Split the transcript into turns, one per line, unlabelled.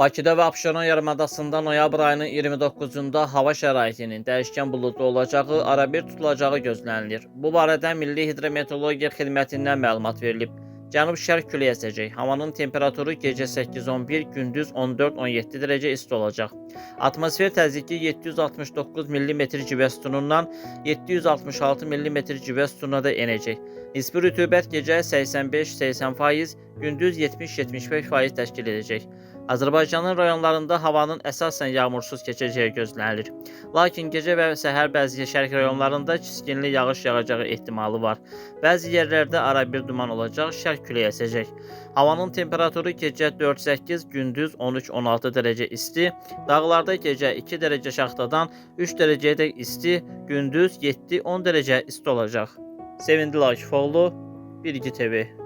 Bakıda və Abşeron yarımadasında noyabr ayının 29-da hava şəraitinin dəyişkən buludlu olacağı, arabir tutulacağı gözlənilir. Bu barədə Milli Hidrometeorologiya Xidmətindən məlumat verilib. Cənub-şərq küləyi əsəcək. Havanın temperaturu gecə 8-11, gündüz 14-17 dərəcə isti olacaq. Atmosfer təzyiqi 769 mm civə sütunundan 766 mm civə sütununa da enəcək. Nisbi rütubət gecə 85-80%, gündüz 70-75% təşkil edəcək. Azərbaycanın rayonlarında havanın əsasən yağmursuz keçəcəyi gözlənilir. Lakin gecə və səhər bəzi şərq rayonlarında kiskinli yağış yağacağı ehtimalı var. Bəzi yerlərdə arabir duman olacaq, şərq küləyi əsəcək. Havanın temperaturu gecə 4-8, gündüz 13-16 dərəcə isti, dağlarda gecə 2 dərəcə şaxtadan 3 dərəcəyədək isti, gündüz 7-10 dərəcə isti olacaq. Sevindil Akifoğlu, Bilgi TV.